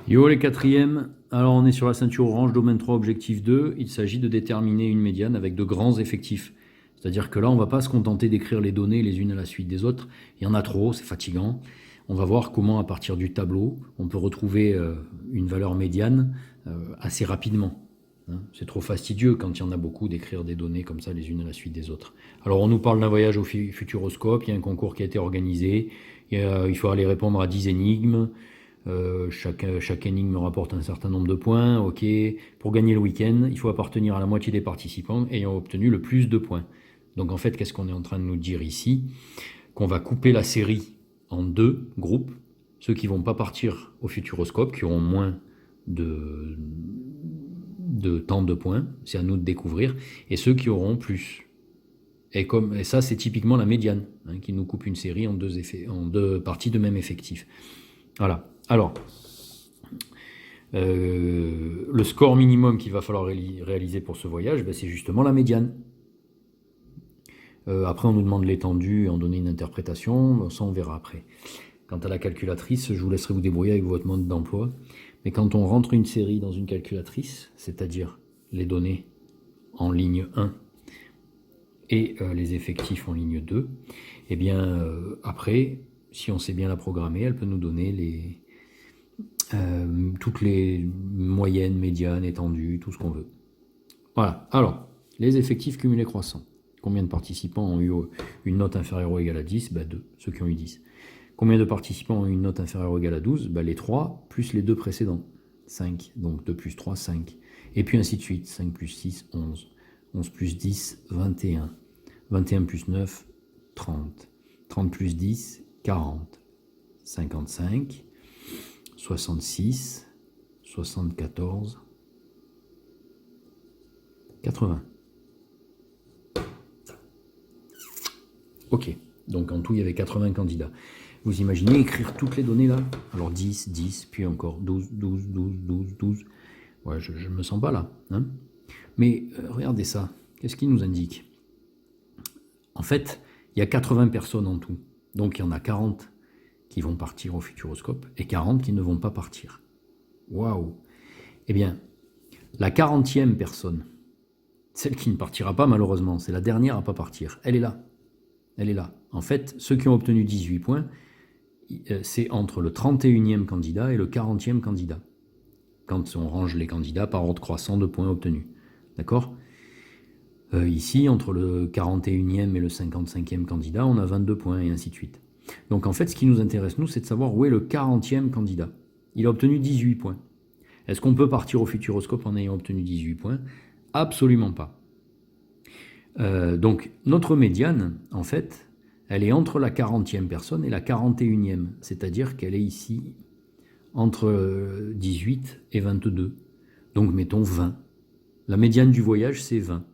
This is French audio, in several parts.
Yo les quatrièmes, alors on est sur la ceinture orange, domaine 3, objectif 2. Il s'agit de déterminer une médiane avec de grands effectifs. C'est-à-dire que là, on ne va pas se contenter d'écrire les données les unes à la suite des autres. Il y en a trop, c'est fatigant. On va voir comment, à partir du tableau, on peut retrouver une valeur médiane assez rapidement. C'est trop fastidieux quand il y en a beaucoup d'écrire des données comme ça les unes à la suite des autres. Alors on nous parle d'un voyage au Futuroscope, il y a un concours qui a été organisé, il faut aller répondre à 10 énigmes. Chaque énigme rapporte un certain nombre de points. Ok. Pour gagner le week-end, il faut appartenir à la moitié des participants ayant obtenu le plus de points. Donc en fait, qu'est-ce qu'on est en train de nous dire ici? Qu'on va couper la série en deux groupes. Ceux qui ne vont pas partir au Futuroscope, qui auront moins de temps de points, c'est à nous de découvrir, et ceux qui auront plus. Et ça, c'est typiquement la médiane, qui nous coupe une série en deux parties de même effectif. Voilà. Alors, le score minimum qu'il va falloir réaliser pour ce voyage, c'est justement la médiane. Après, on nous demande l'étendue et en donner une interprétation. Ça, on verra après. Quant à la calculatrice, je vous laisserai vous débrouiller avec votre mode d'emploi. Mais quand on rentre une série dans une calculatrice, c'est-à-dire les données en ligne 1 et les effectifs en ligne 2, eh bien, après, si on sait bien la programmer, elle peut nous donner toutes les moyennes, médianes, étendues, tout ce qu'on veut. Voilà. Alors, les effectifs cumulés croissants. Combien de participants ont eu une note inférieure ou égale à 10 2, ceux qui ont eu 10. Combien de participants ont eu une note inférieure ou égale à 12 les 3, plus les 2 précédents. 5. Donc 2 plus 3, 5. Et puis ainsi de suite. 5 plus 6, 11. 11 plus 10, 21. 21 plus 9, 30. 30 plus 10, 40. 55. 66. 74. 80. Ok, donc en tout, il y avait 80 candidats. Vous imaginez écrire toutes les données là? Alors 10, 10, puis encore 12, 12, 12, 12, 12. Ouais, je ne me sens pas là. Mais regardez ça. Qu'est-ce qu'il nous indique? En fait, il y a 80 personnes en tout. Donc il y en a 40 qui vont partir au Futuroscope et 40 qui ne vont pas partir. Waouh! Eh bien, la 40e personne, celle qui ne partira pas malheureusement, c'est la dernière à ne pas partir. Elle est là. Elle est là. En fait, ceux qui ont obtenu 18 points, c'est entre le 31e candidat et le 40e candidat. Quand on range les candidats par ordre croissant de points obtenus. D'accord? Ici, entre le 41e et le 55e candidat, on a 22 points et ainsi de suite. Donc en fait, ce qui nous intéresse, nous, c'est de savoir où est le 40e candidat. Il a obtenu 18 points. Est-ce qu'on peut partir au Futuroscope en ayant obtenu 18 points? Absolument pas. Donc notre médiane, en fait, elle est entre la 40e personne et la 41e, c'est-à-dire qu'elle est ici entre 18 et 22. Donc mettons 20. La médiane du voyage, c'est 20.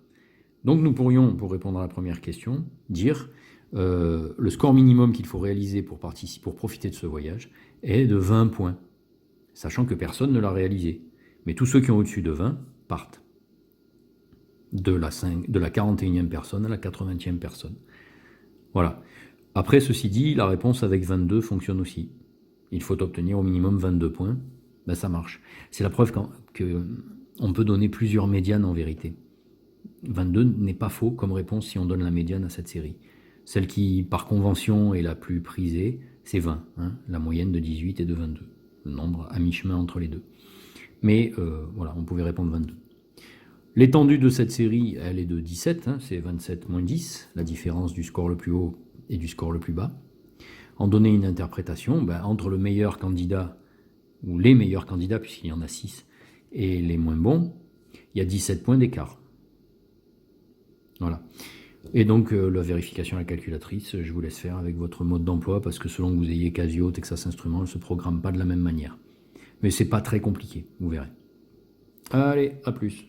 Donc nous pourrions, pour répondre à la première question, dire le score minimum qu'il faut réaliser pour profiter de ce voyage est de 20 points, sachant que personne ne l'a réalisé. Mais tous ceux qui ont au-dessus de 20 partent. De la 41e personne à la 80e personne. Voilà. Après, ceci dit, la réponse avec 22 fonctionne aussi. Il faut obtenir au minimum 22 points. Ça marche. C'est la preuve qu'on peut donner plusieurs médianes en vérité. 22 n'est pas faux comme réponse si on donne la médiane à cette série. Celle qui, par convention, est la plus prisée, c'est 20. La moyenne de 18 et de 22. Le nombre à mi-chemin entre les deux. Mais voilà, on pouvait répondre 22. L'étendue de cette série, elle est de 17, c'est 27 moins 10, la différence du score le plus haut et du score le plus bas. En donner une interprétation, entre le meilleur candidat, ou les meilleurs candidats, puisqu'il y en a 6, et les moins bons, il y a 17 points d'écart. Voilà. Et donc, la vérification à la calculatrice, je vous laisse faire avec votre mode d'emploi, parce que selon que vous ayez Casio, Texas Instruments, elle ne se programme pas de la même manière. Mais c'est pas très compliqué, vous verrez. Allez, à plus.